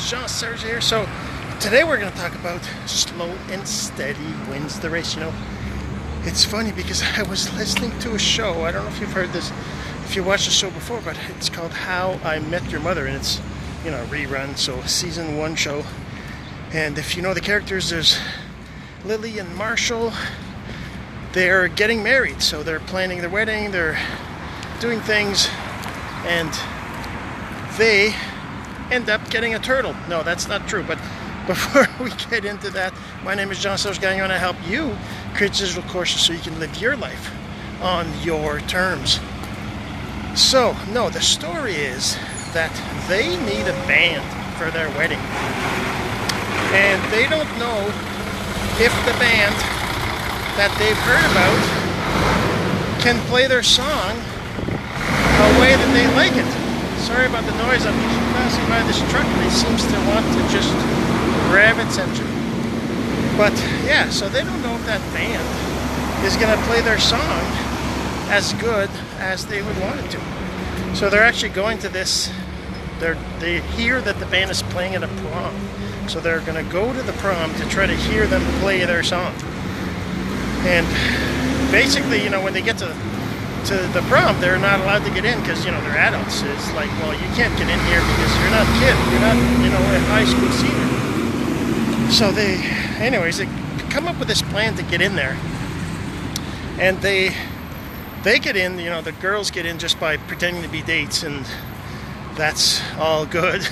Jean-Serge here. So today we're going to talk about slow and steady wins the race. You know, it's funny because I was listening to a show. I don't know if you've heard this, if you watched the show before, but it's called How I Met Your Mother, and it's, you know, a rerun, so season 1 show. And if you know the characters, there's Lily and Marshall. They're getting married, so they're planning their wedding, they're doing things, and they end up getting a turtle. No, that's not true, but before we get into that, my name is Jean-Serge Gagnon, and I help you create digital courses so you can live your life on your terms. So, no, the story is that they need a band for their wedding, and they don't know if the band that they've heard about can play their song a way that they like it. Sorry about the noise, I'm just passing by this truck and it seems to want to just grab its engine. But yeah, so they don't know if that band is going to play their song as good as they would want it to. So they're actually going to this, they hear that the band is playing at a prom. So they're going to go to the prom to try to hear them play their song. And basically, you know, when they get to the prom, they're not allowed to get in because, you know, they're adults. It's like, well, you can't get in here because you're not a kid. You're not, you know, a high school senior. So they come up with this plan to get in there. And they get in, you know, the girls get in just by pretending to be dates, and that's all good.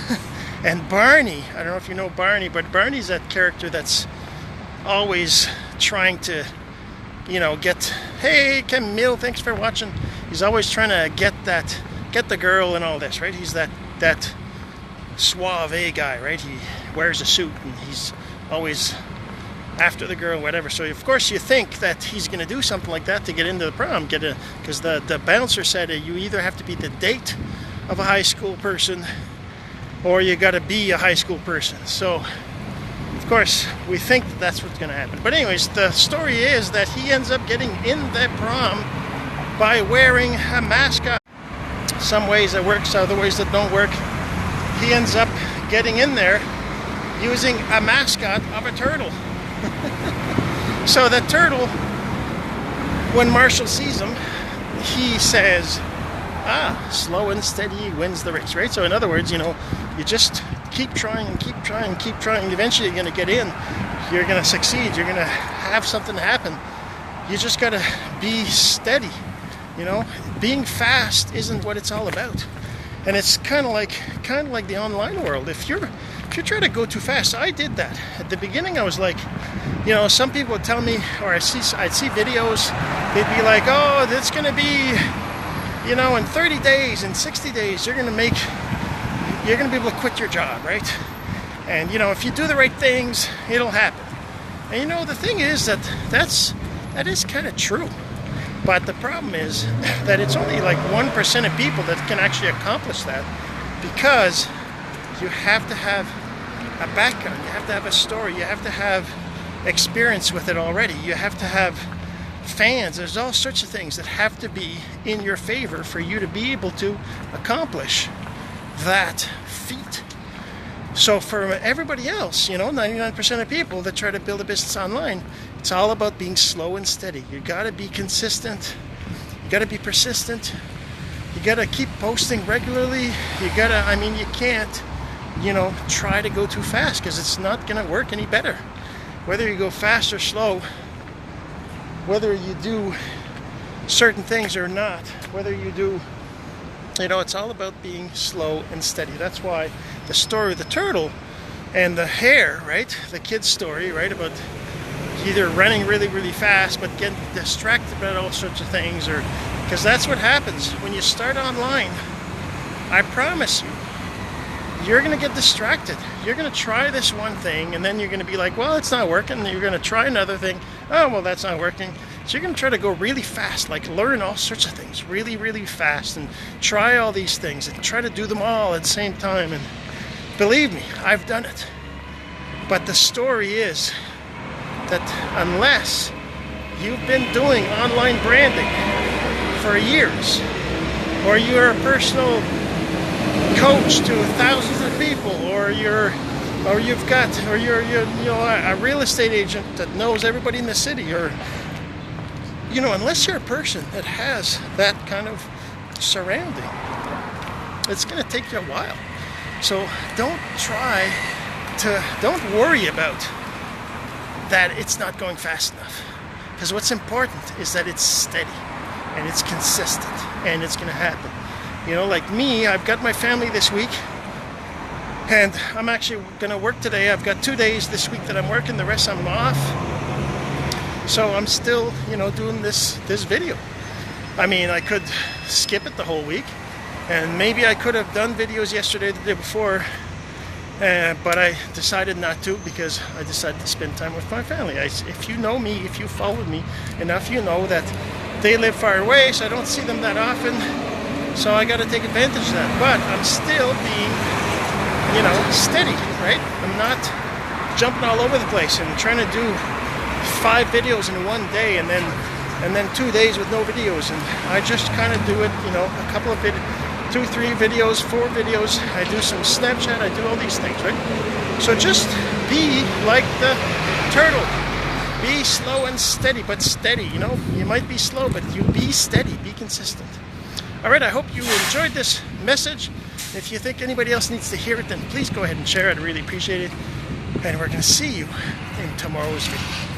And Barney, I don't know if you know Barney, but Barney's that character that's always trying to, you know, hey Camille, thanks for watching. He's always trying to get the girl and all this, right? He's that suave guy, right? He wears a suit and he's always after the girl, whatever. So of course you think that he's going to do something like that to get into the prom, because the bouncer said you either have to be the date of a high school person or you got to be a high school person. So of course, we think that that's what's going to happen. But anyways, the story is that he ends up getting in the prom by wearing a mascot. Some ways it works, other ways that don't work. He ends up getting in there using a mascot of a turtle. So the turtle, when Marshall sees him, he says, slow and steady wins the race, right? So in other words, you know, you just keep trying and keep trying and keep trying. Eventually you're going to get in. You're going to succeed. You're going to have something happen. You just got to be steady. You know, being fast isn't what it's all about. And it's kind of like the online world. If you try to go too fast, I did that. At the beginning I was like, you know, some people would tell me, or I'd see videos, they'd be like, oh, that's going to be, you know, in 30 days, in 60 days, you're going to be able to quit your job, right? And, you know, if you do the right things, it'll happen. And, you know, the thing is that is kind of true. But the problem is that it's only like 1% of people that can actually accomplish that, because you have to have a background, you have to have a story, you have to have experience with it already, you have to have fans. There's all sorts of things that have to be in your favor for you to be able to accomplish that feat. So for everybody else, you know, 99% of people that try to build a business online, it's all about being slow and steady. You got to be consistent. You got to be persistent. You got to keep posting regularly. You can't, you know, try to go too fast, because it's not going to work any better. Whether you go fast or slow, whether you do certain things or not, whether you do, you know, it's all about being slow and steady. That's why the story of the turtle and the hare, right? The kid's story, right? About either running really, really fast but getting distracted about all sorts of things, or because that's what happens when you start online. I promise you, you're going to get distracted. You're going to try this one thing, and then you're going to be like, well, it's not working. And you're going to try another thing. Oh, well, that's not working. So you're going to try to go really fast, like learn all sorts of things really, really fast, and try all these things and try to do them all at the same time. And believe me, I've done it. But the story is that unless you've been doing online branding for years, or you're a personal coach to thousands of people, or you're a real estate agent that knows everybody in the city, or unless you're a person that has that kind of surrounding, it's going to take you a while. So don't worry about that it's not going fast enough, because what's important is that it's steady and it's consistent and it's going to happen. Like me, I've got my family this week, and I'm actually going to work today. I've got 2 days this week that I'm working, the rest I'm off. So I'm still, doing this video. I mean, I could skip it the whole week, and maybe I could have done videos yesterday, the day before, but I decided not to, because I decided to spend time with my family. If you know me, if you followed me enough, you know that they live far away, so I don't see them that often. So I got to take advantage of that. But I'm still being, steady, right? I'm not jumping all over the place and trying to do 5 videos in one day and then 2 days with no videos. And I just kind of do it, a couple of 2, 3 videos, 4 videos. I do some Snapchat. I do all these things, right? So just be like the turtle. Be slow and steady, but steady. You might be slow, but you be steady. Be consistent. All right, I hope you enjoyed this message. If you think anybody else needs to hear it, then please go ahead and share it. I'd really appreciate it. And we're going to see you in tomorrow's video.